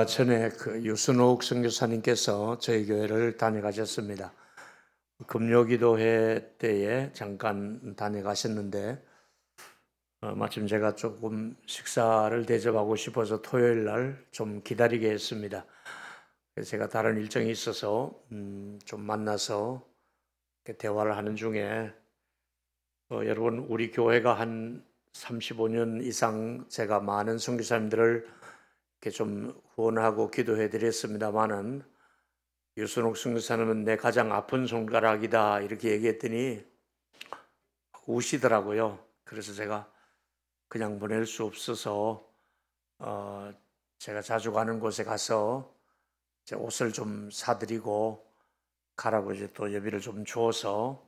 전에 유순옥 선교사님께서 저희 교회를 다녀가셨습니다. 금요기도회 때에 잠깐 다녀가셨는데 마침 제가 조금 식사를 대접하고 싶어서 토요일 날 좀 기다리게 했습니다. 그래서 제가 다른 일정이 있어서 좀 만나서 이렇게 대화를 하는 중에 여러분, 우리 교회가 한 35년 이상 제가 많은 선교사님들을 이렇게 좀 후원하고 기도해 드렸습니다만은 유순옥 선교사님은 내 가장 아픈 손가락이다 이렇게 얘기했더니 우시더라고요. 그래서 제가 그냥 보낼 수 없어서 제가 자주 가는 곳에 가서 제 옷을 좀 사드리고 가라고 이제 또 여비를 좀 주어서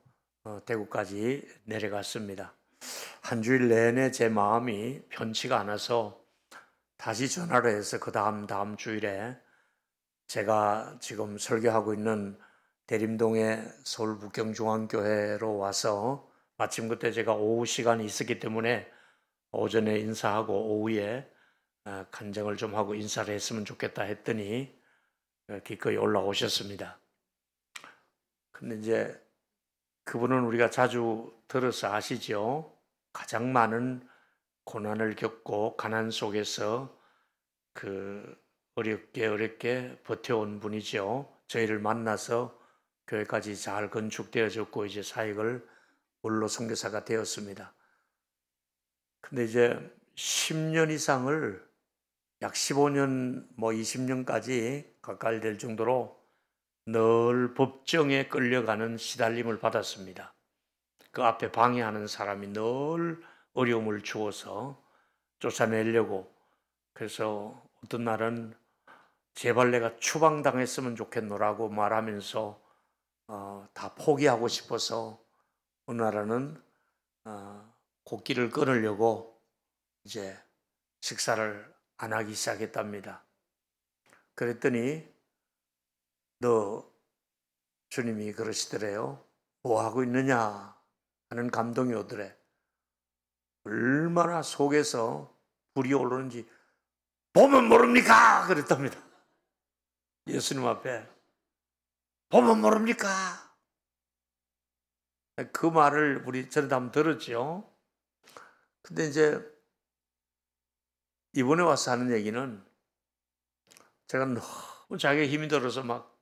대구까지 내려갔습니다. 한 주일 내내 제 마음이 편치가 않아서 다시 전화를 해서 그 다음 주일에 제가 지금 설교하고 있는 대림동의 서울 북경중앙교회로 와서 마침 그때 제가 오후 시간이 있었기 때문에 오전에 인사하고 오후에 간증을 좀 하고 인사를 했으면 좋겠다 했더니 기꺼이 올라오셨습니다. 근데 이제 그분은 우리가 자주 들어서 아시죠? 가장 많은 고난을 겪고 가난 속에서 어렵게 버텨온 분이죠. 저희를 만나서 교회까지 잘 건축되어졌고 이제 사역을 원로 선교사가 되었습니다. 근데 이제 10년 이상을 약 15년 20년까지 가까이 될 정도로 늘 법정에 끌려가는 시달림을 받았습니다. 그 앞에 방해하는 사람이 늘 어려움을 주어서 쫓아내려고, 그래서 어떤 날은 제발 내가 추방당했으면 좋겠노라고 말하면서 다 포기하고 싶어서 어느 날은 곡기를 끊으려고 이제 식사를 안 하기 시작했답니다. 그랬더니 너 주님이 그러시더래요. 뭐 하고 있느냐 하는 감동이 오더래. 얼마나 속에서 불이 오르는지 보면 모릅니까? 그랬답니다. 예수님 앞에 보면 모릅니까? 그 말을 저는 한번 들었죠. 근데 이제 이번에 와서 하는 얘기는 제가 너무 자기가 힘이 들어서 막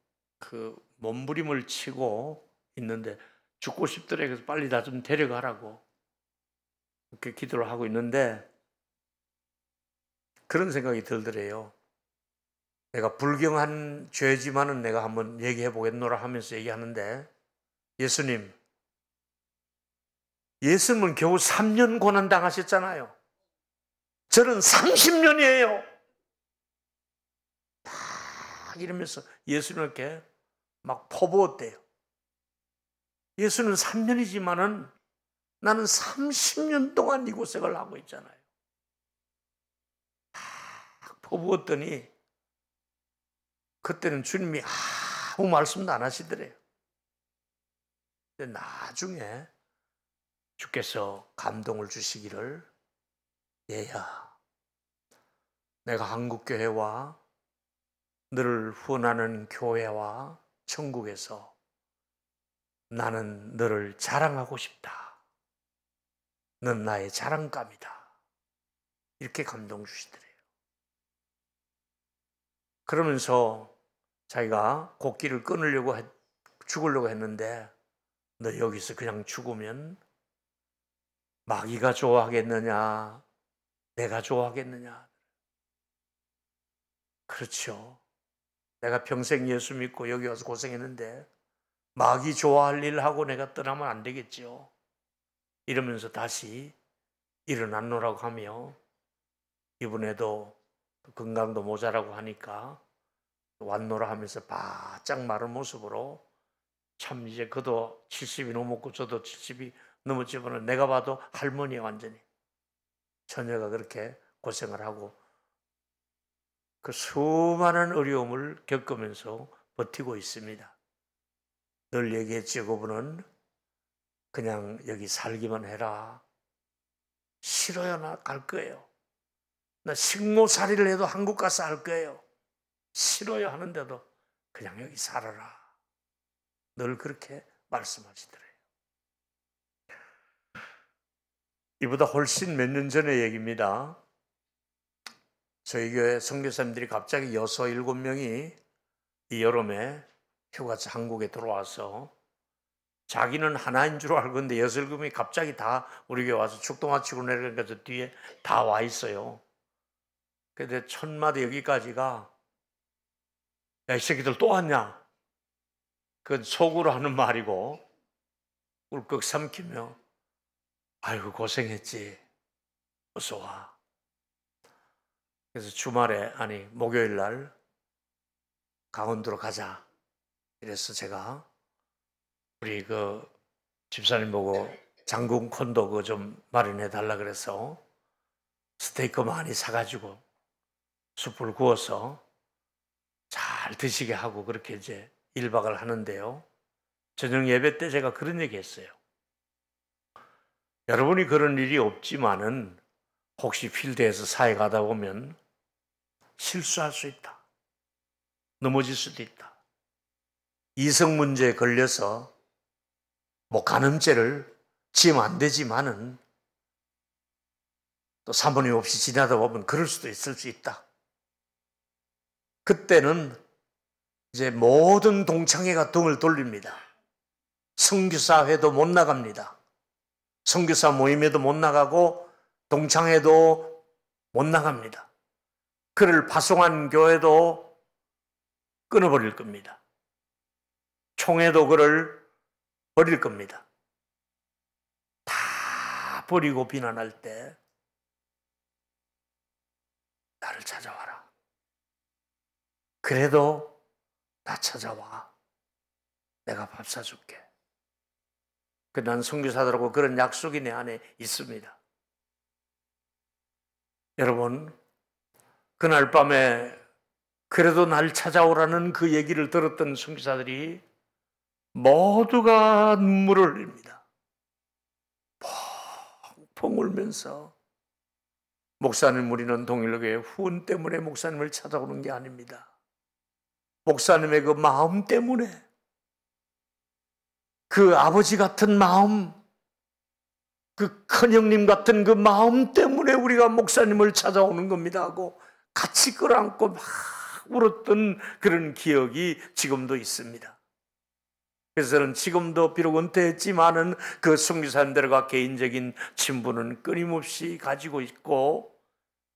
몸부림을 치고 있는데 죽고 싶더래. 그래서 빨리 나 좀 데려가라고 그렇게 기도를 하고 있는데 그런 생각이 들더래요. 내가 불경한 죄지만은 내가 한번 얘기해 보겠노라 하면서 얘기하는데 예수님은 겨우 3년 고난 당하셨잖아요. 저는 30년이에요. 막 이러면서 예수님께 막 퍼부었대요. 예수는 3년이지만은 나는 30년 동안 이 고생을 하고 있잖아요. 막 퍼부었더니 그때는 주님이 아무 말씀도 안 하시더래요. 근데 나중에 주께서 감동을 주시기를, 얘야, 내가 한국교회와 너를 후원하는 교회와 천국에서 나는 너를 자랑하고 싶다. 넌 나의 자랑감이다. 이렇게 감동 주시더래요. 그러면서 자기가 곡기를 죽으려고 했는데 너 여기서 그냥 죽으면 마귀가 좋아하겠느냐? 내가 좋아하겠느냐? 그렇죠. 내가 평생 예수 믿고 여기 와서 고생했는데 마귀 좋아할 일을 하고 내가 떠나면 안 되겠죠. 이러면서 다시 일어났노라고 하며, 이번에도 건강도 모자라고 하니까 왔노라 하면서 바짝 마른 모습으로, 참 이제 그도 70이 넘었고 저도 70이 넘었지만 내가 봐도 할머니야 완전히. 처녀가 그렇게 고생을 하고 그 수많은 어려움을 겪으면서 버티고 있습니다. 늘 얘기했죠. 그분은 그냥 여기 살기만 해라. 싫어요. 나 갈 거예요. 나 식모살이를 해도 한국 가서 할 거예요. 싫어요 하는데도 그냥 여기 살아라. 늘 그렇게 말씀하시더래요. 이보다 훨씬 몇 년 전의 얘기입니다. 저희 교회 선교사님들이 갑자기 6, 7명이 이 여름에 휴가차 한국에 들어와서 자기는 하나인 줄 알고 있는데 6, 7명이 갑자기 다 우리 교회 와서 축도 마치고 내려가니까 저 뒤에 다 와 있어요. 근데 첫마디 여기까지가 야, 이 새끼들 또 왔냐? 그건 속으로 하는 말이고 꿀꺽 삼키며 아이고 고생했지. 어서 와. 그래서 주말에 목요일 날 강원도로 가자. 이래서 제가 우리 그 집사님 보고 장군 콘도 그거 좀 마련해 달라 그래서 스테이크 많이 사가지고 숯불 구워서 잘 드시게 하고 그렇게 이제 1박을 하는데요. 저녁 예배 때 제가 그런 얘기 했어요. 여러분이 그런 일이 없지만은 혹시 필드에서 사회 가다 보면 실수할 수 있다. 넘어질 수도 있다. 이성 문제에 걸려서 간음죄를 지으면 안 되지만은 또 사모님 없이 지나다 보면 그럴 수도 있을 수 있다. 그때는 이제 모든 동창회가 등을 돌립니다. 선교사회도 못 나갑니다. 선교사 모임에도 못 나가고 동창회도 못 나갑니다. 그를 파송한 교회도 끊어버릴 겁니다. 총회도 그를 버릴 겁니다. 다 버리고 비난할 때 나를 찾아와라. 그래도 나 찾아와. 내가 밥 사줄게. 난 선교사들하고 그런 약속이 내 안에 있습니다. 여러분, 그날 밤에 그래도 날 찾아오라는 그 얘기를 들었던 선교사들이 모두가 눈물을 흘립니다. 펑펑 울면서 목사님 우리는 동일교회 후원 때문에 목사님을 찾아오는 게 아닙니다. 목사님의 그 마음 때문에 그 아버지 같은 마음, 그 큰형님 같은 그 마음 때문에 우리가 목사님을 찾아오는 겁니다 하고 같이 끌어안고 막 울었던 그런 기억이 지금도 있습니다. 그래서 저는 지금도 비록 은퇴했지만은 그 선교사님들과 개인적인 친분은 끊임없이 가지고 있고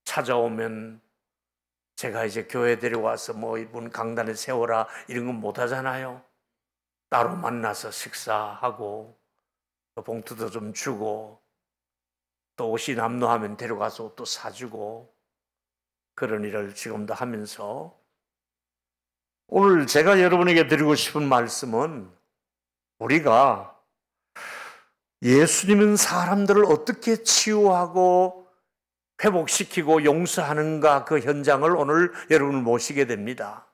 찾아오면 제가 이제 교회 데려와서 이분 강단에 세워라 이런 건 못하잖아요. 따로 만나서 식사하고 또 봉투도 좀 주고 또 옷이 남노하면 데려가서 옷도 사주고 그런 일을 지금도 하면서 오늘 제가 여러분에게 드리고 싶은 말씀은 우리가 예수님은 사람들을 어떻게 치유하고 회복시키고 용서하는가 그 현장을 오늘 여러분을 모시게 됩니다.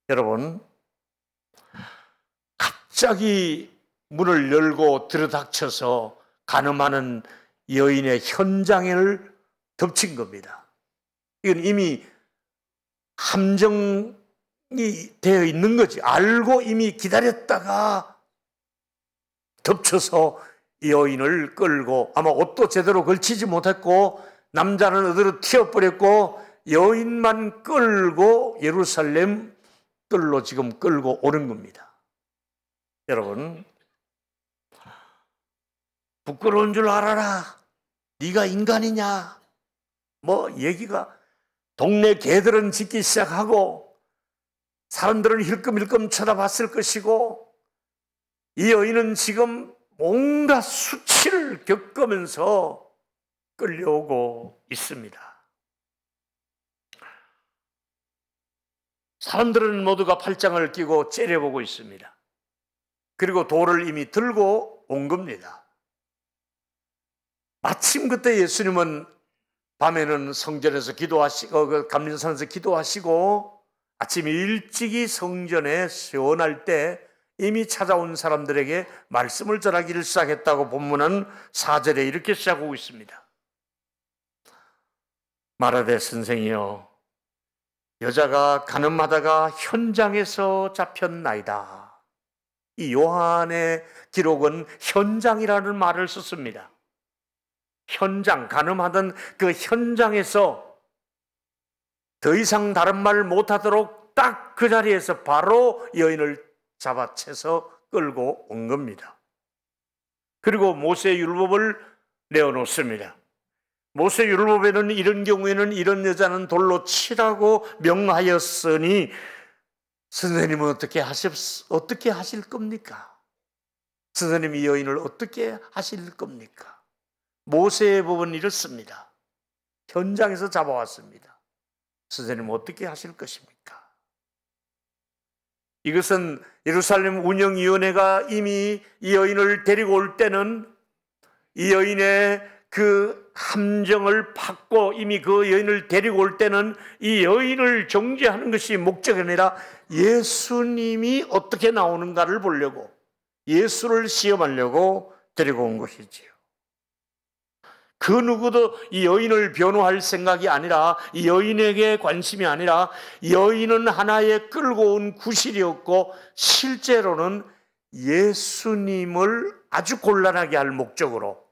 여러분, 갑자기 문을 열고 들이닥쳐서 간음하는 여인의 현장을 덮친 겁니다. 이건 이미 함정이 되어 있는 거지. 알고 이미 기다렸다가 덮쳐서 여인을 끌고 아마 옷도 제대로 걸치지 못했고 남자는 어디로 튀어버렸고 여인만 끌고 예루살렘 뜰로 지금 끌고 오는 겁니다. 여러분, 부끄러운 줄 알아라. 네가 인간이냐? 얘기가 동네 개들은 짖기 시작하고 사람들은 힐끔힐끔 쳐다봤을 것이고 이 여인은 지금 온갖 수치를 겪으면서 끌려오고 있습니다. 사람들은 모두가 팔짱을 끼고 째려보고 있습니다. 그리고 돌을 이미 들고 온 겁니다. 마침 그때 예수님은 밤에는 성전에서 기도하시고 감림산에서 기도하시고 아침 일찍이 성전에 세워날 때 이미 찾아온 사람들에게 말씀을 전하기를 시작했다고 본문은 4절에 이렇게 시작하고 있습니다. 말하되 선생이여 여자가 가늠하다가 현장에서 잡혔나이다. 이 요한의 기록은 현장이라는 말을 썼습니다. 현장, 가늠하던 그 현장에서 더 이상 다른 말 못하도록 딱 그 자리에서 바로 여인을 잡아채서 끌고 온 겁니다. 그리고 모세율법을 내어놓습니다. 모세율법에는 이런 경우에는 이런 여자는 돌로 치라고 명하였으니 선생님은 어떻게 하실 겁니까? 선생님이 여인을 어떻게 하실 겁니까? 모세의 법은 이렇습니다. 현장에서 잡아왔습니다. 선생님은 어떻게 하실 것입니까? 이것은 예루살렘 운영위원회가 이미 이 여인을 데리고 올 때는 이 여인의 그 함정을 받고 이미 그 여인을 데리고 올 때는 이 여인을 정죄하는 것이 목적이 아니라 예수님이 어떻게 나오는가를 보려고, 예수를 시험하려고 데리고 온 것이지요. 그 누구도 이 여인을 변호할 생각이 아니라, 이 여인에게 관심이 아니라 여인은 하나의 끌고 온 구실이었고 실제로는 예수님을 아주 곤란하게 할 목적으로,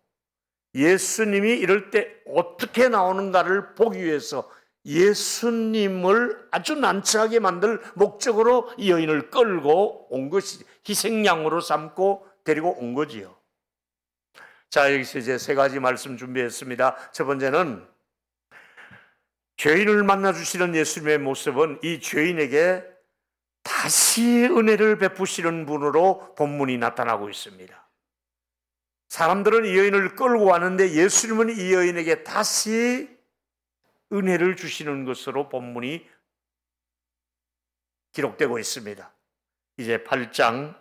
예수님이 이럴 때 어떻게 나오는가를 보기 위해서 예수님을 아주 난처하게 만들 목적으로 이 여인을 끌고 온 것이, 희생양으로 삼고 데리고 온 거지요. 자, 여기서 이제 세 가지 말씀 준비했습니다. 첫 번째는 죄인을 만나주시는 예수님의 모습은 이 죄인에게 다시 은혜를 베푸시는 분으로 본문이 나타나고 있습니다. 사람들은 이 여인을 끌고 왔는데 예수님은 이 여인에게 다시 은혜를 주시는 것으로 본문이 기록되고 있습니다. 이제 8장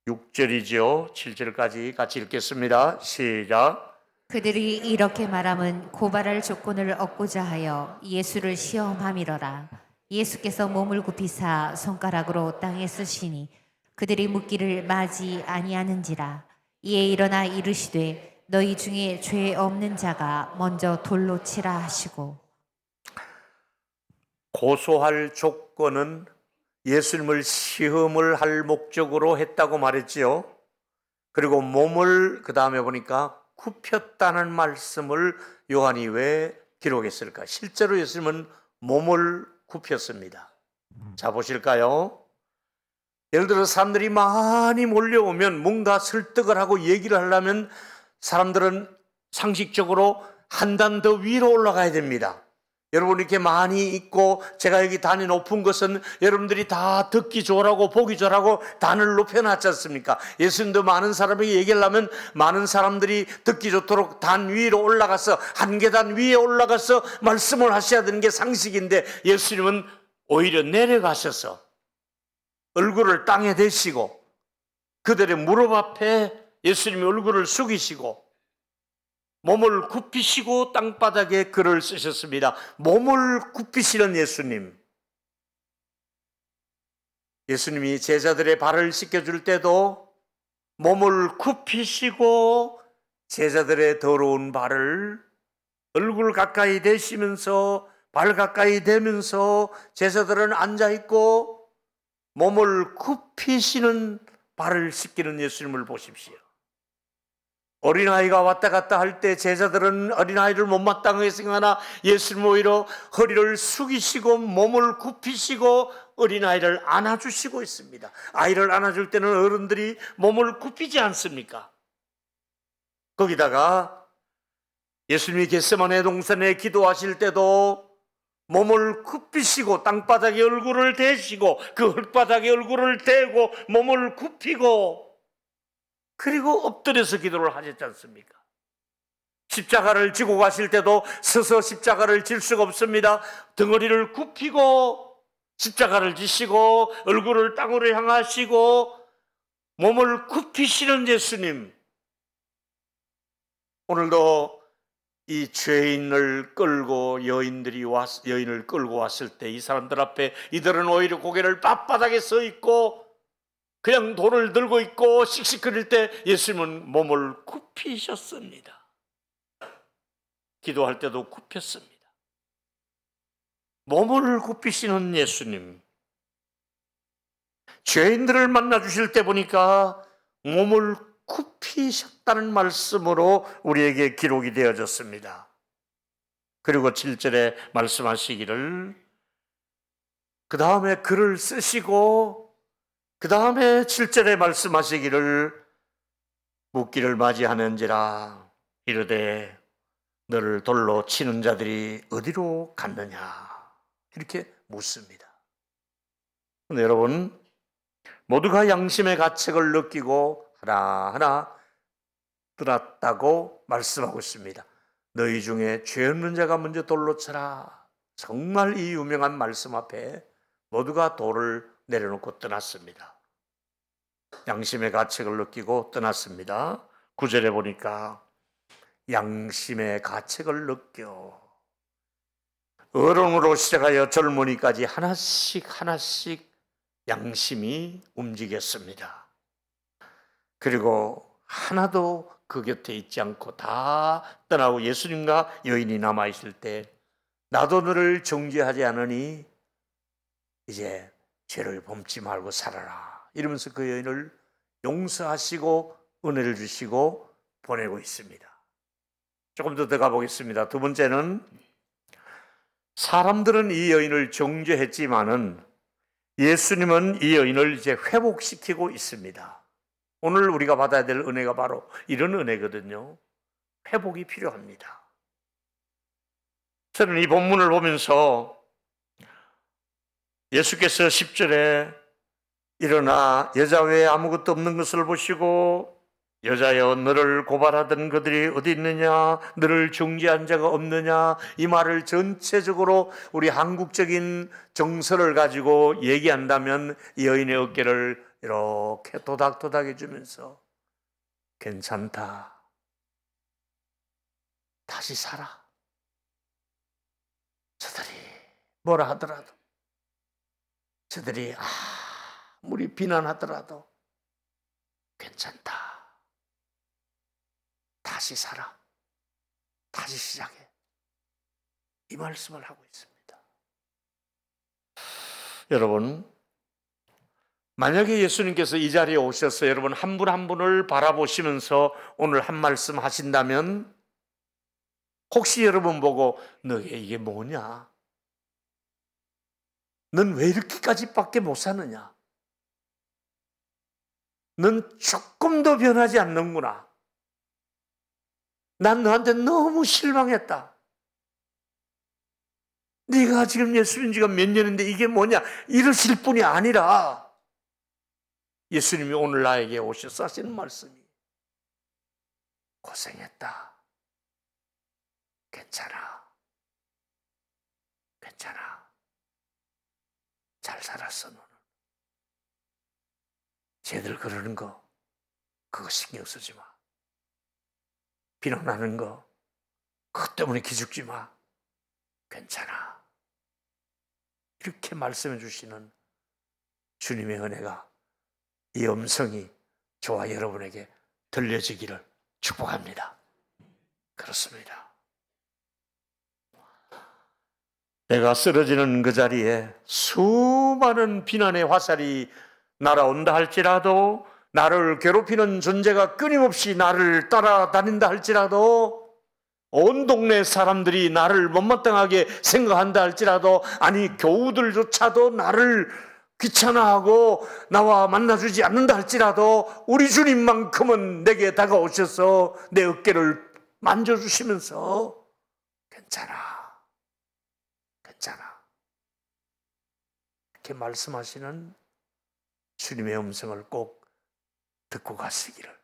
6절이죠. 7절까지 같이 읽겠습니다. 시작. 그들이 이렇게 말함은 고발할 조건을 얻고자 하여 예수를 시험함이러라. 예수께서 몸을 굽히사 손가락으로 땅에 쓰시니 그들이 묻기를 마지 아니하는지라. 이에 일어나 이르시되 너희 중에 죄 없는 자가 먼저 돌로 치라 하시고. 고소할 조건은 예수님을 시험을 할 목적으로 했다고 말했지요. 그리고 몸을 그 다음에 보니까 굽혔다는 말씀을 요한이 왜 기록했을까? 실제로 예수님은 몸을 굽혔습니다. 자, 보실까요? 예를 들어 사람들이 많이 몰려오면 뭔가 설득을 하고 얘기를 하려면 사람들은 상식적으로 한 단 더 위로 올라가야 됩니다. 여러분 이렇게 많이 있고 제가 여기 단이 높은 것은 여러분들이 다 듣기 좋으라고 보기 좋으라고 단을 높여놨지 않습니까? 예수님도 많은 사람에게 얘기를 하면 많은 사람들이 듣기 좋도록 단 위로 올라가서 한 계단 위에 올라가서 말씀을 하셔야 되는 게 상식인데 예수님은 오히려 내려가셔서 얼굴을 땅에 대시고 그들의 무릎 앞에 예수님이 얼굴을 숙이시고 몸을 굽히시고 땅바닥에 글을 쓰셨습니다. 몸을 굽히시는 예수님. 예수님이 제자들의 발을 씻겨줄 때도 몸을 굽히시고 제자들의 더러운 발을 얼굴 가까이 대시면서 발 가까이 대면서 제자들은 앉아있고 몸을 굽히시는 발을 씻기는 예수님을 보십시오. 어린아이가 왔다 갔다 할 때 제자들은 어린아이를 못마땅하게 생각하나 예수님 오히려 허리를 숙이시고 몸을 굽히시고 어린아이를 안아주시고 있습니다. 아이를 안아줄 때는 어른들이 몸을 굽히지 않습니까? 거기다가 예수님이 겟세마네 동산에 기도하실 때도 몸을 굽히시고 땅바닥에 얼굴을 대시고 그 흙바닥에 얼굴을 대고 몸을 굽히고 그리고 엎드려서 기도를 하셨지 않습니까? 십자가를 지고 가실 때도 서서 십자가를 질 수가 없습니다. 덩어리를 굽히고 십자가를 지시고 얼굴을 땅으로 향하시고 몸을 굽히시는 예수님. 오늘도 이 죄인을 끌고 여인을 끌고 왔을 때 이 사람들 앞에 이들은 오히려 고개를 빳빳하게 서 있고 그냥 돌을 들고 있고 씩씩거릴 때 예수님은 몸을 굽히셨습니다. 기도할 때도 굽혔습니다. 몸을 굽히시는 예수님, 죄인들을 만나 주실 때 보니까 몸을 굽히셨다는 말씀으로 우리에게 기록이 되어졌습니다. 그리고 7절에 말씀하시기를, 그 다음에 글을 쓰시고 그 다음에 7절에 말씀하시기를, 묻기를 맞이하는지라 이르되 너를 돌로 치는 자들이 어디로 갔느냐, 이렇게 묻습니다. 근데 여러분, 모두가 양심의 가책을 느끼고 하나하나 들었다고 말씀하고 있습니다. 너희 중에 죄 없는 자가 먼저 돌로 쳐라. 정말 이 유명한 말씀 앞에 모두가 돌을 내려놓고 떠났습니다. 양심의 가책을 느끼고 떠났습니다. 9절에 보니까 양심의 가책을 느껴 어른으로 시작하여 젊은이까지 하나씩 하나씩 양심이 움직였습니다. 그리고 하나도 그 곁에 있지 않고 다 떠나고 예수님과 여인이 남아있을 때, 나도 너를 정죄하지 않으니 이제 죄를 범치 말고 살아라, 이러면서 그 여인을 용서하시고 은혜를 주시고 보내고 있습니다. 조금 더 들어가 보겠습니다. 두 번째는, 사람들은 이 여인을 정죄했지만은 예수님은 이 여인을 이제 회복시키고 있습니다. 오늘 우리가 받아야 될 은혜가 바로 이런 은혜거든요. 회복이 필요합니다. 저는 이 본문을 보면서 예수께서 10절에 일어나 여자 외에 아무것도 없는 것을 보시고, 여자여 너를 고발하던 그들이 어디 있느냐, 너를 정죄한 자가 없느냐, 이 말을 전체적으로 우리 한국적인 정서를 가지고 얘기한다면 이 여인의 어깨를 이렇게 도닥도닥 해주면서 괜찮다, 다시 살아, 저들이 뭐라 하더라도, 저들이 아무리 비난하더라도 괜찮다, 다시 살아, 다시 시작해, 이 말씀을 하고 있습니다. 여러분, 만약에 예수님께서 이 자리에 오셔서 여러분 한 분 한 분을 바라보시면서 오늘 한 말씀 하신다면, 혹시 여러분 보고 너게 이게 뭐냐? 넌 왜 이렇게까지밖에 못 사느냐? 넌 조금 더 변하지 않는구나. 난 너한테 너무 실망했다. 네가 지금 예수 믿은 지가 몇 년인데 이게 뭐냐? 이러실 분이 아니라 예수님이 오늘 나에게 오셔서 하시는 말씀이, 고생했다, 괜찮아, 괜찮아, 잘 살았어, 너는. 쟤들 그러는 거 그거 신경 쓰지 마. 비난하는 거 그것 때문에 기죽지 마. 괜찮아. 이렇게 말씀해 주시는 주님의 은혜가, 이 음성이 저와 여러분에게 들려지기를 축복합니다. 그렇습니다. 내가 쓰러지는 그 자리에 수많은 비난의 화살이 날아온다 할지라도, 나를 괴롭히는 존재가 끊임없이 나를 따라다닌다 할지라도, 온 동네 사람들이 나를 못마땅하게 생각한다 할지라도, 아니 교우들조차도 나를 귀찮아하고 나와 만나주지 않는다 할지라도, 우리 주님만큼은 내게 다가오셔서 내 어깨를 만져주시면서 괜찮아, 괜찮아, 이렇게 말씀하시는 주님의 음성을 꼭 듣고 가시기를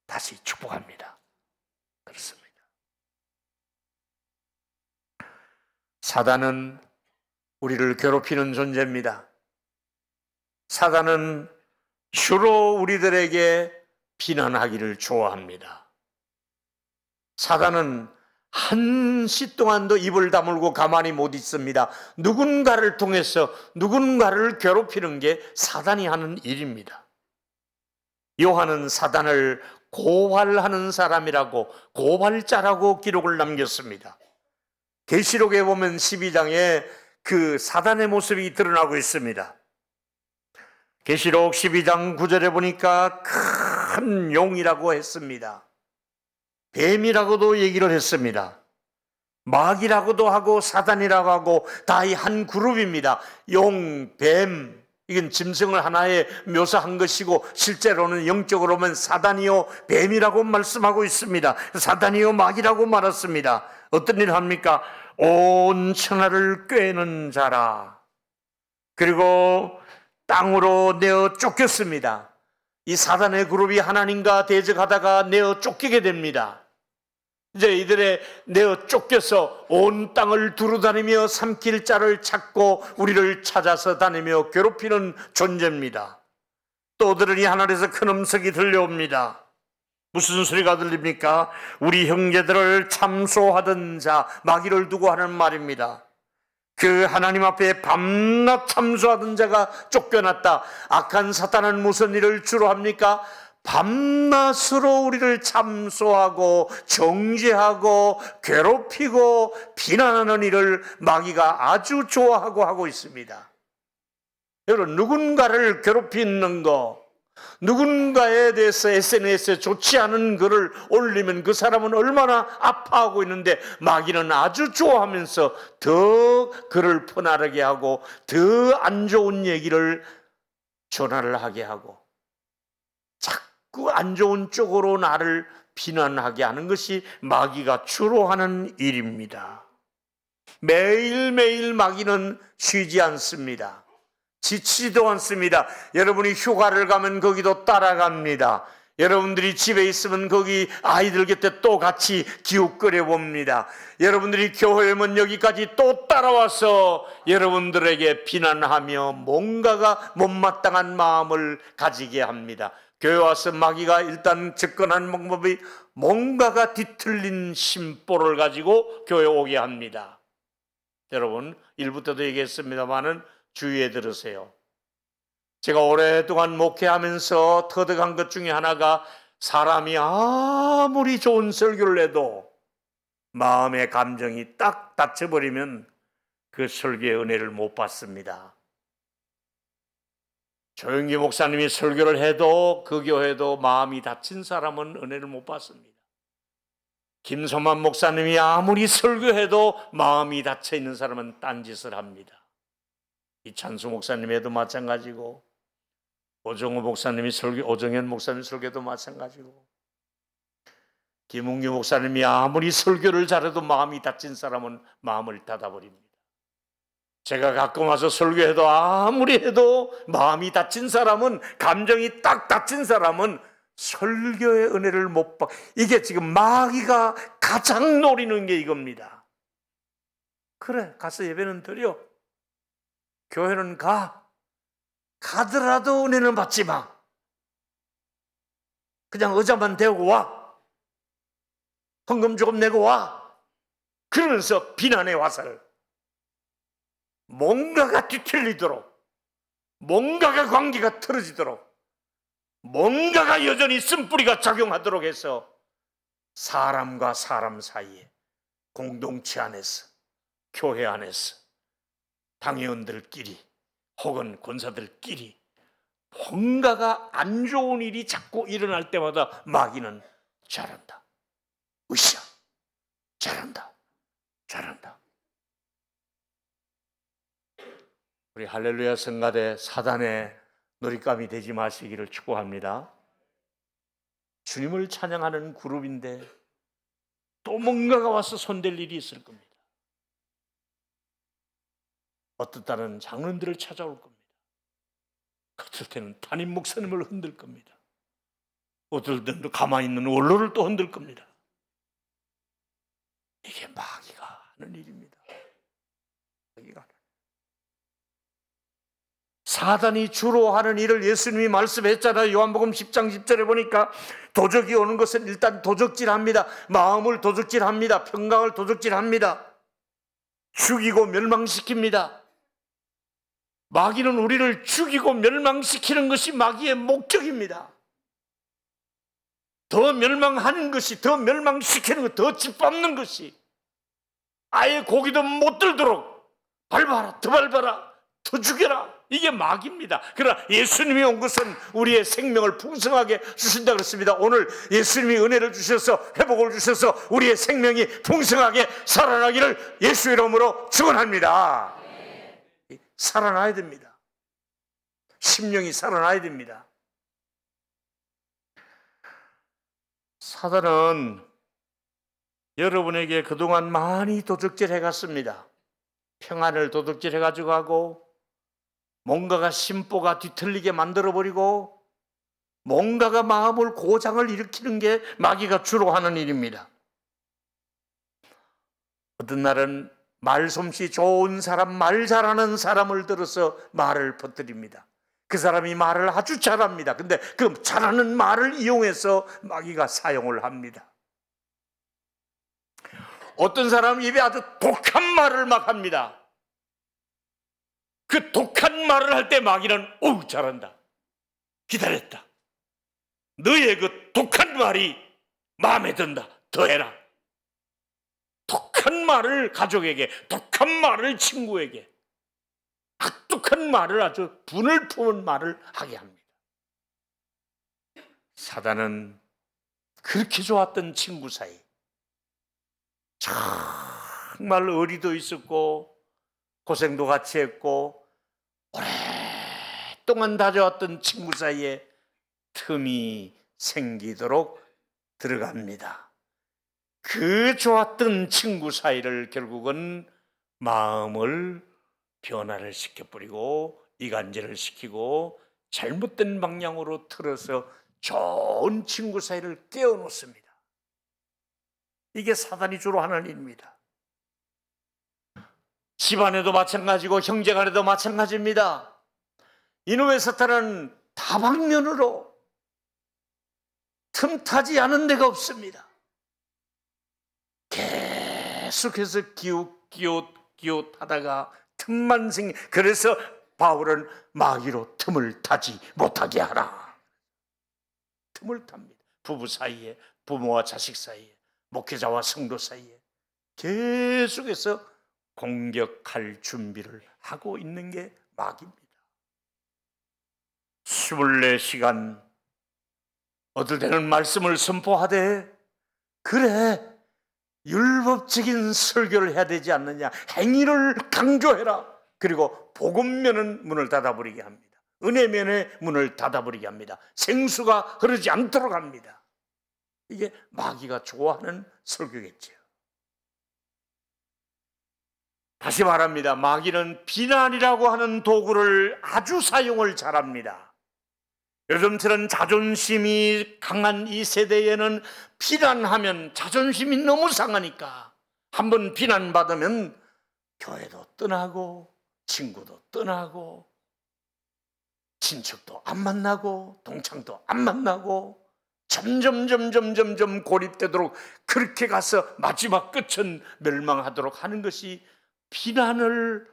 다시 축복합니다. 그렇습니다. 사단은 우리를 괴롭히는 존재입니다. 사단은 주로 우리들에게 비난하기를 좋아합니다. 사단은 한시 동안도 입을 다물고 가만히 못 있습니다. 누군가를 통해서 누군가를 괴롭히는 게 사단이 하는 일입니다. 요한은 사단을 고발하는 사람이라고, 고발자라고 기록을 남겼습니다. 계시록에 보면 12장에 그 사단의 모습이 드러나고 있습니다. 계시록 12장 9절에 보니까 큰 용이라고 했습니다. 뱀이라고도 얘기를 했습니다. 마귀라고도 하고 사단이라고 하고 다 이 한 그룹입니다. 용, 뱀, 이건 짐승을 하나에 묘사한 것이고 실제로는 영적으로 보면 사단이요 뱀이라고 말씀하고 있습니다. 사단이요 마귀라고 말했습니다. 어떤 일을 합니까? 온 천하를 꿰는 자라. 그리고 땅으로 내어 쫓겼습니다. 이 사단의 그룹이 하나님과 대적하다가 내어 쫓기게 됩니다. 이제 이들의 내어 쫓겨서 온 땅을 두루다니며 삼킬 자를 찾고 우리를 찾아서 다니며 괴롭히는 존재입니다. 또 들으니 하늘에서 큰 음성이 들려옵니다. 무슨 소리가 들립니까? 우리 형제들을 참소하던 자, 마귀를 두고 하는 말입니다. 그 하나님 앞에 밤낮 참소하던 자가 쫓겨났다. 악한 사탄은 무슨 일을 주로 합니까? 밤낮으로 우리를 참소하고 정죄하고 괴롭히고 비난하는 일을 마귀가 아주 좋아하고 하고 있습니다. 여러분, 누군가를 괴롭히는 거, 누군가에 대해서 SNS에 좋지 않은 글을 올리면 그 사람은 얼마나 아파하고 있는데 마귀는 아주 좋아하면서 더 글을 퍼나르게 하고 더 안 좋은 얘기를 전화를 하게 하고 그 안 좋은 쪽으로 나를 비난하게 하는 것이 마귀가 주로 하는 일입니다. 매일매일 마귀는 쉬지 않습니다. 지치지도 않습니다. 여러분이 휴가를 가면 거기도 따라갑니다. 여러분들이 집에 있으면 거기 아이들 곁에 또 같이 기웃거려 봅니다. 여러분들이 교회에 오면 여기까지 또 따라와서 여러분들에게 비난하며 뭔가가 못마땅한 마음을 가지게 합니다. 교회 와서 마귀가 일단 접근하는 방법이 뭔가가 뒤틀린 심보를 가지고 교회에 오게 합니다. 여러분, 1부 때도 얘기했습니다마는 주의해 들으세요. 제가 오랫동안 목회하면서 터득한 것 중에 하나가 사람이 아무리 좋은 설교를 해도 마음의 감정이 딱 닫혀버리면 그 설교의 은혜를 못 받습니다. 조영기 목사님이 설교를 해도 그 교회도 마음이 닫힌 사람은 은혜를 못 받습니다. 김소만 목사님이 아무리 설교해도 마음이 닫혀 있는 사람은 딴짓을 합니다. 이찬수 목사님에도 마찬가지고 오정호 목사님이 오정현 목사님 설교도 마찬가지고 김웅규 목사님이 아무리 설교를 잘해도 마음이 닫힌 사람은 마음을 닫아버립니다. 제가 가끔 와서 설교해도 아무리 해도 마음이 닫힌 사람은, 감정이 딱 닫힌 사람은 설교의 은혜를 못 받. 이게 지금 마귀가 가장 노리는 게 이겁니다. 그래, 가서 예배는 드려. 교회는 가더라도 은혜는 받지 마. 그냥 의자만 대고 와. 헌금 조금 내고 와. 그러면서 비난의 화살. 뭔가가 뒤틀리도록, 뭔가가 관계가 틀어지도록, 뭔가가 여전히 쓴뿌리가 작용하도록 해서 사람과 사람 사이에, 공동체 안에서, 교회 안에서, 당회원들끼리 혹은 권사들끼리 뭔가가 안 좋은 일이 자꾸 일어날 때마다 마귀는 잘한다, 으쌰, 잘한다, 잘한다. 우리 할렐루야 성가대 사단의 놀잇감이 되지 마시기를 축복합니다. 주님을 찬양하는 그룹인데 또 뭔가가 와서 손댈 일이 있을 겁니다. 어떤 때는 장로님들을 찾아올 겁니다. 어떨 때는 담임 목사님을 흔들 겁니다. 어떨 때는 가만히 있는 원로를 또 흔들 겁니다. 이게 마귀가 하는 일입니다. 마귀가. 사단이 주로 하는 일을 예수님이 말씀했잖아요. 요한복음 10장 10절에 보니까 도적이 오는 것은 일단 도적질합니다. 마음을 도적질합니다. 평강을 도적질합니다. 죽이고 멸망시킵니다. 마귀는 우리를 죽이고 멸망시키는 것이 마귀의 목적입니다. 더 멸망하는 것이, 더 멸망시키는 것, 더 짓밟는 것이, 아예 고기도 못 들도록 밟아라, 더 밟아라, 더 죽여라. 이게 마귀입니다. 그러나 예수님이 온 것은 우리의 생명을 풍성하게 주신다 그랬습니다. 오늘 예수님이 은혜를 주셔서 회복을 주셔서 우리의 생명이 풍성하게 살아나기를 예수 이름으로 축원합니다. 살아나야 됩니다. 심령이 살아나야 됩니다. 사단은 여러분에게 그동안 많이 도둑질해 갔습니다. 평안을 도둑질해 가지고 가고, 뭔가가 심보가 뒤틀리게 만들어버리고, 뭔가가 마음을 고장을 일으키는 게 마귀가 주로 하는 일입니다. 어떤 날은 말솜씨 좋은 사람, 말 잘하는 사람을 들어서 말을 퍼뜨립니다. 그 사람이 말을 아주 잘합니다. 근데 그 잘하는 말을 이용해서 마귀가 사용을 합니다. 어떤 사람 입에 아주 독한 말을 막 합니다. 그 독한 말을 할 때 마귀는 어우 잘한다, 기다렸다, 너의 그 독한 말이 마음에 든다, 더 해라. 독한 말을 가족에게, 독한 말을 친구에게, 악독한 말을, 아주 분을 품은 말을 하게 합니다. 사단은 그렇게 좋았던 친구 사이, 정말 의리도 있었고 고생도 같이 했고 오랫동안 다져왔던 친구 사이에 틈이 생기도록 들어갑니다. 그 좋았던 친구 사이를 결국은 마음을 변화를 시켜버리고 이간질을 시키고 잘못된 방향으로 틀어서 좋은 친구 사이를 떼어놓습니다. 이게 사단이 주로 하는 일입니다. 집안에도 마찬가지고 형제간에도 마찬가지입니다. 이놈의 사탄은 다방면으로 틈타지 않은 데가 없습니다. 계속해서 기웃기웃하다가 틈만 그래서 바울은 마귀로 틈을 타지 못하게 하라. 틈을 탑니다. 부부 사이에, 부모와 자식 사이에, 목회자와 성도 사이에 계속해서 공격할 준비를 하고 있는 게 마귀입니다. 24시간 어떨 때는 말씀을 선포하되, 그래 율법적인 설교를 해야 되지 않느냐, 행위를 강조해라. 그리고 복음면은 문을 닫아버리게 합니다. 은혜면에 문을 닫아버리게 합니다. 생수가 흐르지 않도록 합니다. 이게 마귀가 좋아하는 설교겠죠. 다시 말합니다. 마귀는 비난이라고 하는 도구를 아주 사용을 잘합니다. 요즘처럼 자존심이 강한 이 세대에는 비난하면 자존심이 너무 상하니까 한번 비난받으면 교회도 떠나고 친구도 떠나고 친척도 안 만나고 동창도 안 만나고 점점 고립되도록, 그렇게 가서 마지막 끝은 멸망하도록 하는 것이 비난을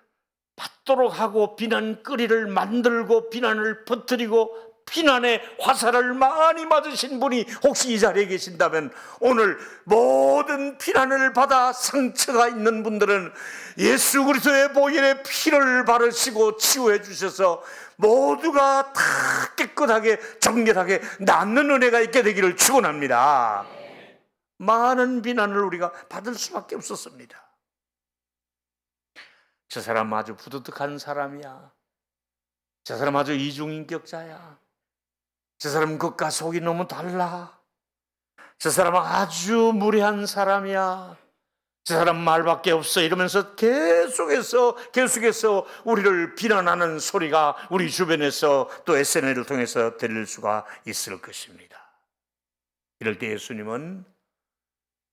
받도록 하고 비난거리를 만들고 비난을 퍼뜨리고 비난의 화살을 많이 맞으신 분이 혹시 이 자리에 계신다면, 오늘 모든 비난을 받아 상처가 있는 분들은 예수 그리스도의 보혈의 피를 바르시고 치유해 주셔서 모두가 다 깨끗하게 정결하게 낫는 은혜가 있게 되기를 축원합니다. 많은 비난을 우리가 받을 수밖에 없었습니다. 저 사람 아주 부도덕한 사람이야, 저 사람 아주 이중인격자야, 저 사람 겉과 속이 너무 달라, 저 사람은 아주 무례한 사람이야, 저 사람 말밖에 없어, 이러면서 계속해서 우리를 비난하는 소리가 우리 주변에서 또 SNS를 통해서 들릴 수가 있을 것입니다. 이럴 때 예수님은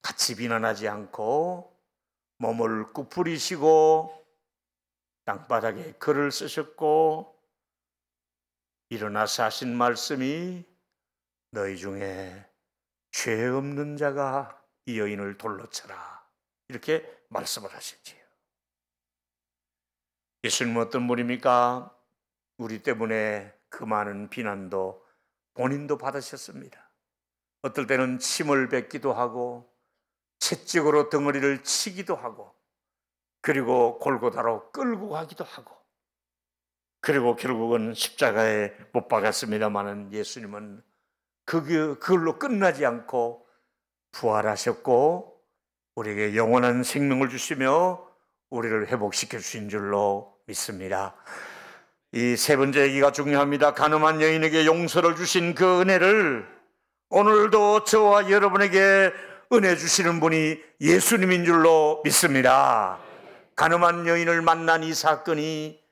같이 비난하지 않고 몸을 구부리시고 땅바닥에 글을 쓰셨고 일어나서 하신 말씀이, 너희 중에 죄 없는 자가 이 여인을 돌로 쳐라, 이렇게 말씀을 하시지요. 예수님은 어떤 분입니까? 우리 때문에 그 많은 비난도 본인도 받으셨습니다. 어떨 때는 침을 뱉기도 하고 채찍으로 덩어리를 치기도 하고, 그리고 골고다로 끌고 가기도 하고, 그리고 결국은 십자가에 못 박았습니다마는 예수님은 그걸로 끝나지 않고 부활하셨고 우리에게 영원한 생명을 주시며 우리를 회복시켜 주신 줄로 믿습니다. 이 세 번째 얘기가 중요합니다. 가늠한 여인에게 용서를 주신 그 은혜를 오늘도 저와 여러분에게 은혜 주시는 분이 예수님인 줄로 믿습니다. 가늠한 여인을 만난 이 사건이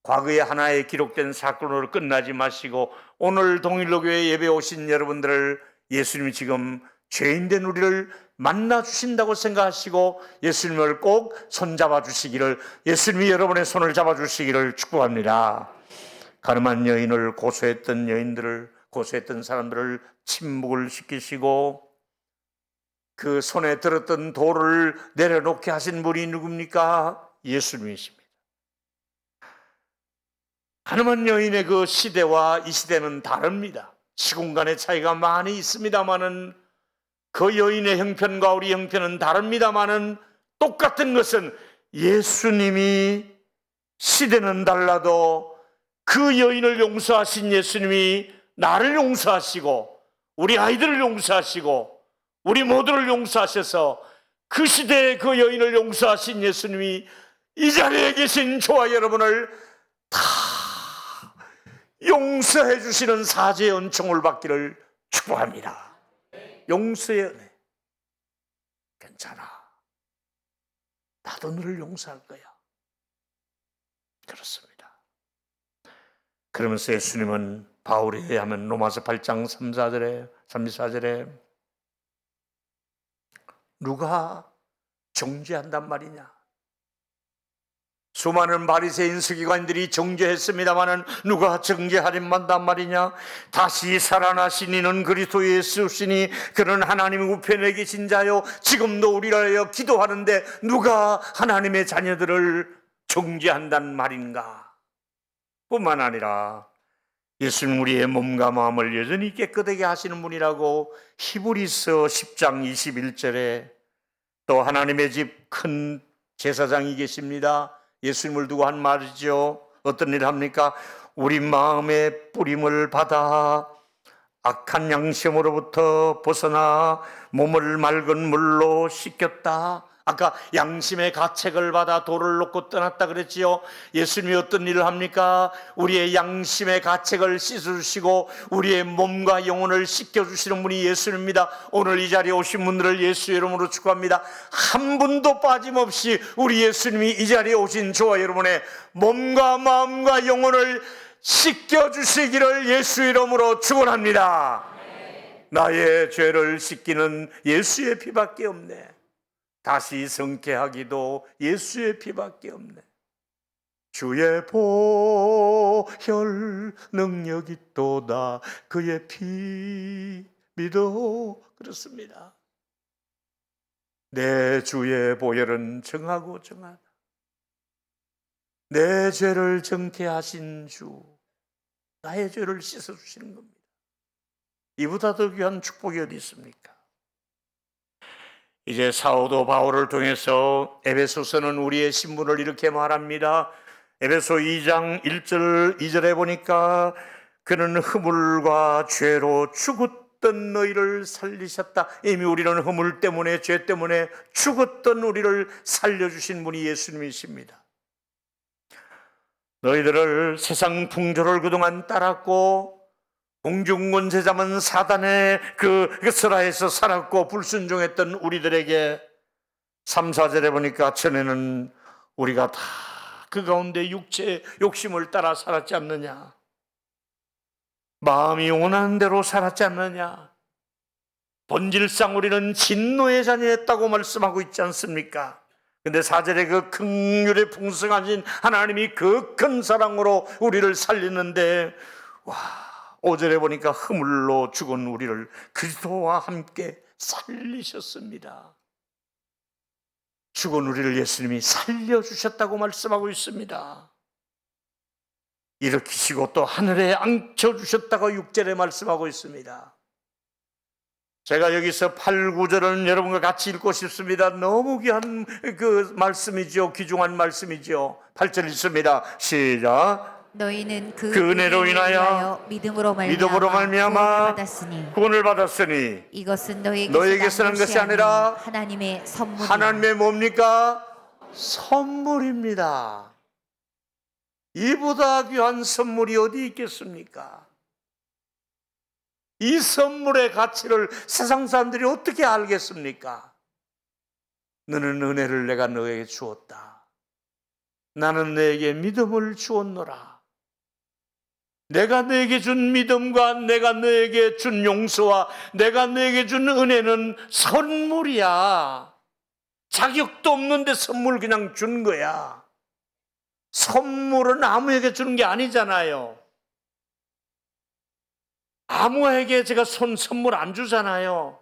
과거의 하나의 기록된 사건으로 끝나지 마시고 오늘 동일로교회 예배 오신 여러분들을 예수님이 지금 죄인된 우리를 만나 주신다고 생각하시고 예수님을 꼭 손잡아 주시기를, 예수님이 여러분의 손을 잡아 주시기를 축복합니다. 가늠한 여인을 고소했던 사람들을 침묵을 시키시고 그 손에 들었던 돌을 내려놓게 하신 분이 누굽니까? 예수님이십니다. 가늠한 여인의 그 시대와 이 시대는 다릅니다. 시공간의 차이가 많이 있습니다마는, 그 여인의 형편과 우리 형편은 다릅니다마는 똑같은 것은 예수님이, 시대는 달라도 그 여인을 용서하신 예수님이 나를 용서하시고 우리 아이들을 용서하시고 우리 모두를 용서하셔서 그 시대의 그 여인을 용서하신 예수님이 이 자리에 계신 저와 여러분을 다 용서해 주시는 사죄의 은총을 받기를 축복합니다. 용서의 은혜. 괜찮아, 나도 너를 용서할 거야. 그렇습니다. 그러면서 예수님은 바울에 의하면 로마서 8장 34절에 누가 정죄한단 말이냐? 수많은 바리새인 서기관들이 정죄했습니다마는 누가 정죄하련만단 말이냐? 다시 살아나신 이는 그리스도 예수시니 그는 하나님의 우편에 계신 자요 지금도 우리를 위하여 기도하는데 누가 하나님의 자녀들을 정죄한단 말인가? 뿐만 아니라 예수님 우리의 몸과 마음을 여전히 깨끗하게 하시는 분이라고 히브리서 10장 21절에 또 하나님의 집 큰 제사장이 계십니다. 예수님을 두고 한 말이죠. 어떤 일을 합니까? 우리 마음의 뿌림을 받아 악한 양심으로부터 벗어나 몸을 맑은 물로 씻겼다. 아까 양심의 가책을 받아 돌을 놓고 떠났다 그랬지요. 예수님이 어떤 일을 합니까? 우리의 양심의 가책을 씻어주시고 우리의 몸과 영혼을 씻겨주시는 분이 예수님입니다. 오늘 이 자리에 오신 분들을 예수의 이름으로 축복합니다. 한 분도 빠짐없이 우리 예수님이 이 자리에 오신 저와 여러분의 몸과 마음과 영혼을 씻겨주시기를 예수의 이름으로 축원합니다. 나의 죄를 씻기는 예수의 피밖에 없네. 다시 성케하기도 예수의 피밖에 없네. 주의 보혈 능력이 또다 그의 피 믿어. 그렇습니다. 내 주의 보혈은 정하고 정하다. 내 죄를 정케하신 주, 나의 죄를 씻어주시는 겁니다. 이보다 더 귀한 축복이 어디 있습니까? 이제 사도 바울을 통해서 에베소서는 우리의 신분을 이렇게 말합니다. 에베소 2장 1절 2절에 보니까 그는 허물과 죄로 죽었던 너희를 살리셨다. 이미 우리는 허물 때문에 죄 때문에 죽었던 우리를 살려주신 분이 예수님이십니다. 너희들을 세상 풍조를 그동안 따랐고 공중권세 잡은 사단의 그 설하에서 살았고 불순종했던 우리들에게 3, 4절에 보니까 전에는 우리가 다 그 가운데 육체의 욕심을 따라 살았지 않느냐? 마음이 원하는 대로 살았지 않느냐? 본질상 우리는 진노의 자녀였다고 말씀하고 있지 않습니까? 근데 4절에 그 긍휼의 풍성하신 하나님이 그 큰 사랑으로 우리를 살리는데, 와, 5절에 보니까 허물로 죽은 우리를 그리스도와 함께 살리셨습니다. 죽은 우리를 예수님이 살려주셨다고 말씀하고 있습니다. 일으키시고 또 하늘에 앉혀주셨다고 6절에 말씀하고 있습니다. 제가 여기서 8, 9절은 여러분과 같이 읽고 싶습니다. 너무 귀한 그 말씀이죠. 귀중한 말씀이죠. 8절 읽습니다. 시작. 너희는 그 은혜로 인하여 믿음으로 믿음으로 말미암아 구원을 받았으니 이것은 너희에게서 난 것이 아니라 하나님의 선물이라. 하나님의 뭡니까? 선물입니다. 이보다 귀한 선물이 어디 있겠습니까? 이 선물의 가치를 세상 사람들이 어떻게 알겠습니까? 너는 은혜를 내가 너에게 주었다. 나는 너에게 믿음을 주었노라. 내가 너에게 준 믿음과 내가 너에게 준 용서와 내가 너에게 준 은혜는 선물이야. 자격도 없는데 선물 그냥 준 거야. 선물은 아무에게 주는 게 아니잖아요. 아무에게 제가 선물 안 주잖아요.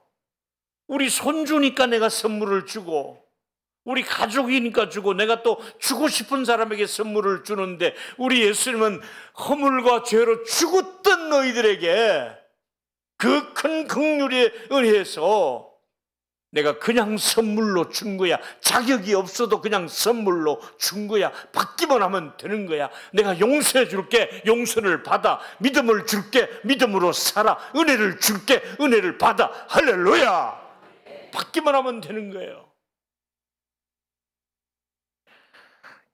우리 손주니까 내가 선물을 주고, 우리 가족이니까 주고, 내가 또 주고 싶은 사람에게 선물을 주는데, 우리 예수님은 허물과 죄로 죽었던 너희들에게 그 큰 긍휼에 의해서 내가 그냥 선물로 준 거야. 자격이 없어도 그냥 선물로 준 거야. 받기만 하면 되는 거야. 내가 용서해 줄게. 용서를 받아. 믿음을 줄게. 믿음으로 살아. 은혜를 줄게. 은혜를 받아. 할렐루야. 받기만 하면 되는 거예요.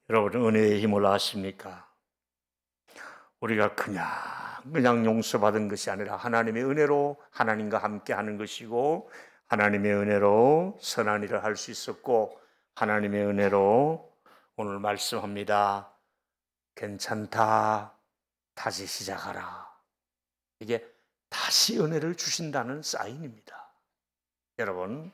여러분, 은혜의 힘을 아십니까? 우리가 그냥 용서받은 것이 아니라 하나님의 은혜로 하나님과 함께 하는 것이고, 하나님의 은혜로 선한 일을 할 수 있었고, 하나님의 은혜로 오늘 말씀합니다. 괜찮다. 다시 시작하라. 이게 다시 은혜를 주신다는 사인입니다. 여러분,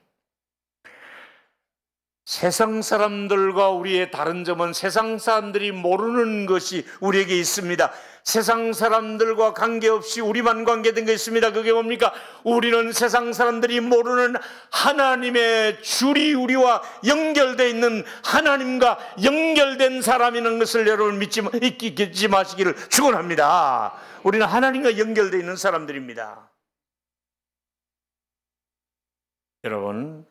세상 사람들과 우리의 다른 점은 세상 사람들이 모르는 것이 우리에게 있습니다. 세상 사람들과 관계없이 우리만 관계된 게 있습니다. 그게 뭡니까? 우리는 세상 사람들이 모르는 하나님의 줄이 우리와 연결되어 있는 하나님과 연결된 사람이라는 것을 여러분 잊지 마시기를 축원합니다. 우리는 하나님과 연결되어 있는 사람들입니다. 여러분,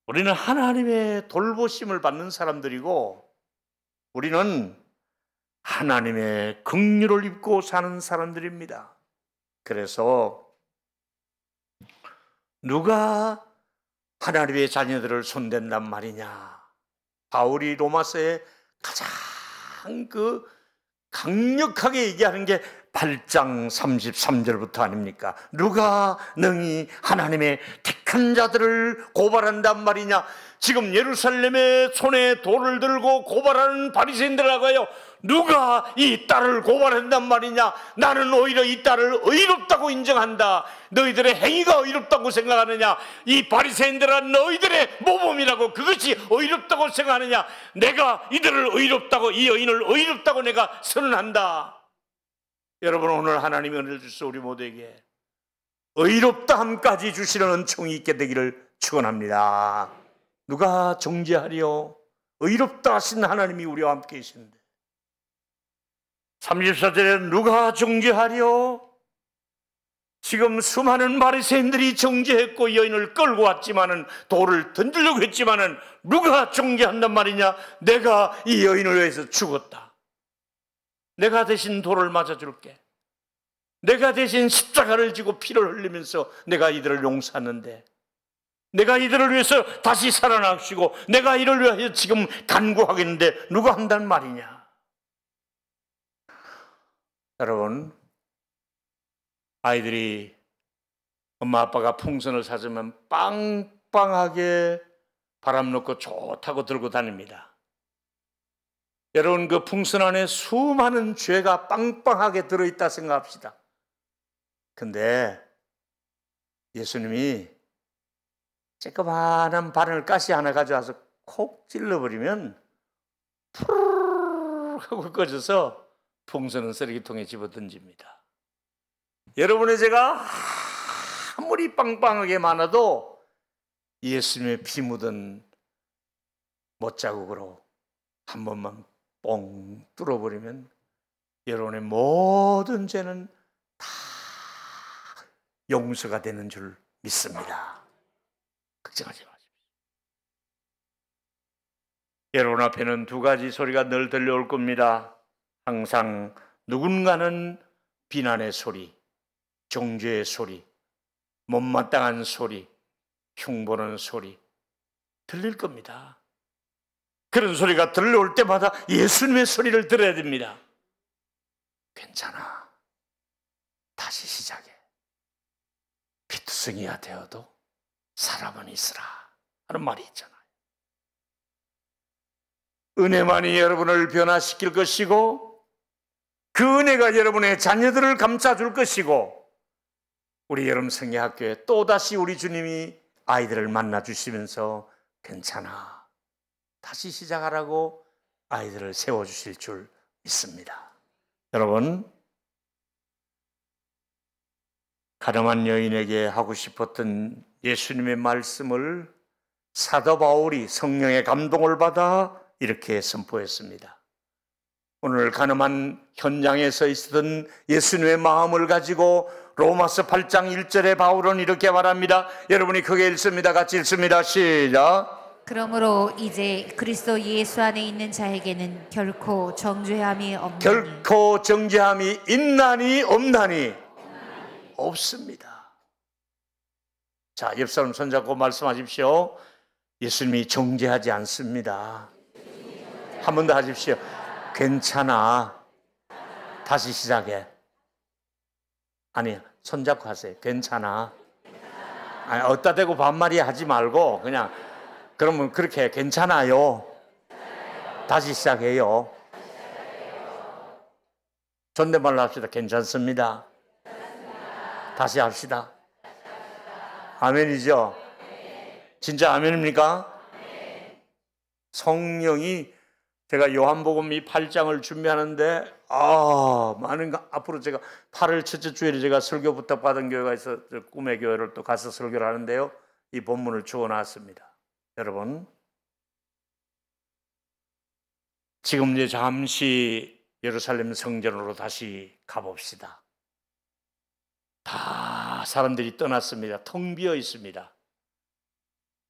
우리는 하나님의 돌보심을 받는 사람들이고, 우리는 하나님의 긍휼을 입고 사는 사람들입니다. 그래서 누가 하나님의 자녀들을 손댄단 말이냐? 바울이 로마서에 가장 강력하게 얘기하는 게 8장 33절부터 아닙니까? 누가 능히 하나님의 택한 자들을 고발한단 말이냐? 지금 예루살렘의 손에 돌을 들고 고발하는 바리새인들이라고 해요. 누가 이 딸을 고발한단 말이냐? 나는 오히려 이 딸을 의롭다고 인정한다. 너희들의 행위가 의롭다고 생각하느냐? 이 바리새인들아, 너희들의 모범이라고 그것이 의롭다고 생각하느냐? 내가 이들을 의롭다고, 이 여인을 의롭다고 내가 선언한다. 여러분, 오늘 하나님이 은혜를 주셔서 우리 모두에게 의롭다함까지 주시는 은총이 있게 되기를 축원합니다. 누가 정죄하리요? 의롭다 하신 하나님이 우리와 함께 계신데, 34절에 누가 정죄하리요? 지금 수많은 바리새인들이 정죄했고 여인을 끌고 왔지만은, 돌을 던지려고 했지만은 누가 정죄한단 말이냐? 내가 이 여인을 위해서 죽었다. 내가 대신 돌을 맞아줄게. 내가 대신 십자가를 지고 피를 흘리면서 내가 이들을 용서하는데, 내가 이들을 위해서 다시 살아나시고 내가 이를 위해서 지금 간구하겠는데 누가 한단 말이냐? 여러분, 아이들이 엄마 아빠가 풍선을 사주면 빵빵하게 바람 넣고 좋다고 들고 다닙니다. 여러분, 그 풍선 안에 수많은 죄가 빵빵하게 들어있다 생각합시다. 근데 예수님이 쬐끄만한 바늘 가시 하나 가져와서 콕 찔러버리면 푸르르 하고 꺼져서 풍선은 쓰레기통에 집어던집니다. 여러분의 죄가 아무리 빵빵하게 많아도 예수님의 피 묻은 못자국으로 한 번만 뻥 뚫어버리면 여러분의 모든 죄는 다 용서가 되는 줄 믿습니다. 걱정하지 마십시오. 여러분 앞에는 두 가지 소리가 늘 들려올 겁니다. 항상 누군가는 비난의 소리, 정죄의 소리, 못마땅한 소리, 흉보는 소리 들릴 겁니다. 그런 소리가 들려올 때마다 예수님의 소리를 들어야 됩니다. 괜찮아. 다시 시작해. 피투성이가 되어도 사람은 있으라 하는 말이 있잖아요. 은혜만이 여러분을 변화시킬 것이고 그 은혜가 여러분의 자녀들을 감싸줄 것이고 우리 여름 성경학교에 또다시 우리 주님이 아이들을 만나주시면서 괜찮아. 다시 시작하라고 아이들을 세워주실 줄 믿습니다. 여러분, 가늠한 여인에게 하고 싶었던 예수님의 말씀을 사도 바울이 성령의 감동을 받아 이렇게 선포했습니다. 오늘 가늠한 현장에 서 있었던 예수님의 마음을 가지고 로마서 8장 1절에 바울은 이렇게 말합니다. 여러분이 크게 읽습니다. 같이 읽습니다. 시작. 그러므로 이제 그리스도 예수 안에 있는 자에게는 결코 정죄함이 없나니 결코 정죄함이 있나니 없나니 없습니다. 자, 옆 사람 손잡고 말씀하십시오. 예수님이 정죄하지 않습니다. 한 번 더 하십시오. 괜찮아. 다시 시작해. 아니, 손잡고 하세요. 괜찮아. 아니, 어디다 대고 반말이 하지 말고 그냥 그러면 그렇게 괜찮아요. 다시 시작해요. 존댓말로 합시다. 괜찮습니다. 다시 합시다. 아멘이죠? 진짜 아멘입니까? 성령이 제가 요한복음 이 8장을 준비하는데 많은 앞으로 제가 8월 첫째 주일에 제가 설교 부탁받은 교회가 있어 꿈의 교회를 또 가서 설교를 하는데요. 이 본문을 주워놨습니다. 여러분, 지금 이제 잠시 예루살렘 성전으로 다시 가봅시다. 다 사람들이 떠났습니다. 텅 비어 있습니다.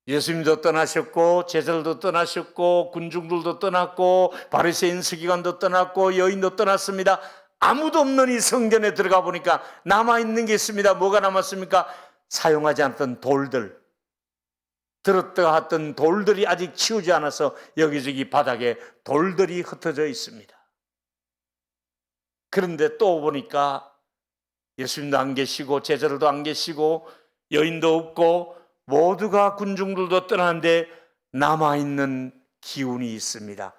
예수님도 떠나셨고 제자들도 떠나셨고 군중들도 떠났고 바리새인 서기관도 떠났고 여인도 떠났습니다. 아무도 없는 이 성전에 들어가 보니까 남아있는 게 있습니다. 뭐가 남았습니까? 사용하지 않았던 돌들, 들었다가 했던 돌들이 아직 치우지 않아서 여기저기 바닥에 돌들이 흩어져 있습니다. 그런데 또 보니까 예수님도 안 계시고 제자들도 안 계시고 여인도 없고 모두가 군중들도 떠나는데 남아있는 기운이 있습니다.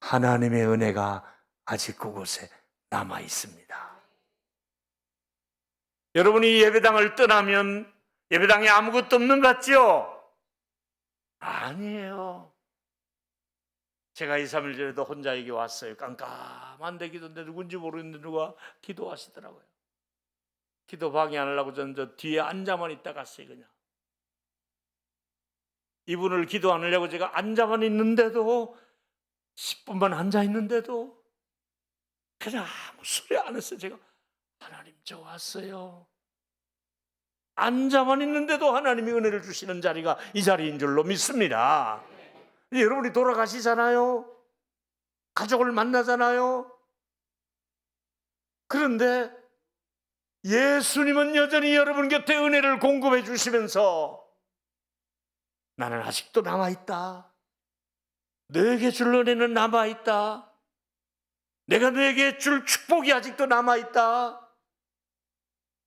하나님의 은혜가 아직 그곳에 남아있습니다. 여러분이 예배당을 떠나면 예배당에 아무것도 없는 것 같죠? 아니에요. 제가 2, 3일 전에도 혼자 여기 왔어요. 깜깜한 데 기도인데 누군지 모르겠는데 누가 기도하시더라고요. 기도 방해 안 하려고 저는 저 뒤에 앉아만 있다 갔어요. 그냥 이분을 기도 안 하려고 제가 앉아만 있는데도 10분만 앉아 있는데도 그냥 아무 소리 안 했어요. 제가 하나님 저 왔어요. 앉아만 있는데도 하나님이 은혜를 주시는 자리가 이 자리인 줄로 믿습니다. 여러분이 돌아가시잖아요. 가족을 만나잖아요. 그런데 예수님은 여전히 여러분 곁에 은혜를 공급해 주시면서 나는 아직도 남아있다. 너에게 줄 은혜는 남아있다. 내가 너에게 줄 축복이 아직도 남아있다.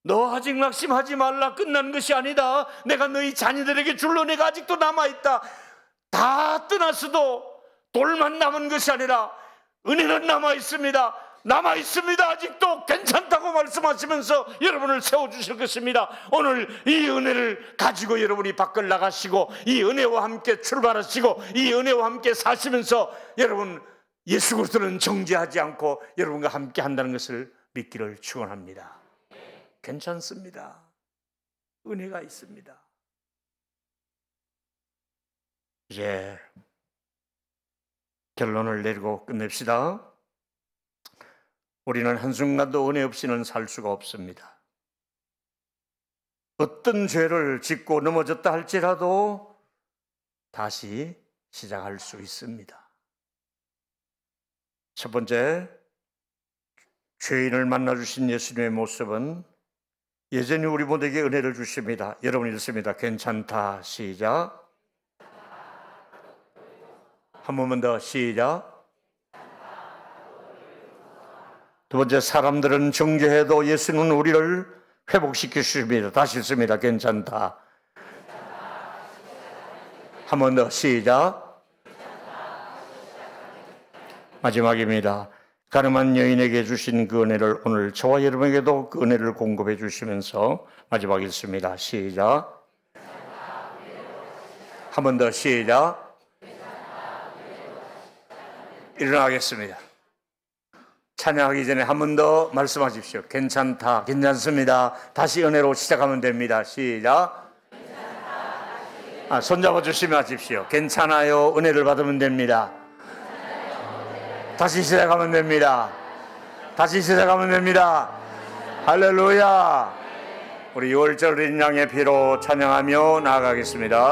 너 아직 낙심하지 말라. 끝난 것이 아니다. 내가 너희 자녀들에게 줄 은혜가 아직도 남아있다. 다 떠났어도 돌만 남은 것이 아니라 은혜는 남아있습니다. 남아있습니다. 아직도 괜찮다고 말씀하시면서 여러분을 세워주실 것입니다. 오늘 이 은혜를 가지고 여러분이 밖을 나가시고 이 은혜와 함께 출발하시고 이 은혜와 함께 사시면서 여러분 예수 그리스도는 정죄하지 않고 여러분과 함께 한다는 것을 믿기를 축원합니다. 괜찮습니다. 은혜가 있습니다. 이제 결론을 내리고 끝냅시다. 우리는 한순간도 은혜 없이는 살 수가 없습니다. 어떤 죄를 짓고 넘어졌다 할지라도 다시 시작할 수 있습니다. 첫 번째, 죄인을 만나주신 예수님의 모습은 여전히 우리 모두에게 은혜를 주십니다. 여러분 읽습니다. 괜찮다. 시작. 한 번만 더. 시작. 두 번째, 사람들은 정죄해도 예수는 우리를 회복시켜 주십니다. 다시 읽습니다. 괜찮다. 한 번 더. 시작. 마지막입니다. 가늠한 여인에게 주신 그 은혜를 오늘 저와 여러분에게도 그 은혜를 공급해 주시면서 마지막 읽습니다. 시작. 한 번 더. 시작. 일어나겠습니다. 찬양하기 전에 한 번 더 말씀하십시오. 괜찮다. 괜찮습니다. 다시 은혜로 시작하면 됩니다. 시작. 손잡아 주시면 하십시오. 괜찮아요. 은혜를 받으면 됩니다. 다시 시작하면 됩니다. 다시 시작하면 됩니다. 할렐루야. 우리 유월절 어린 양의 피로 찬양하며 나아가겠습니다.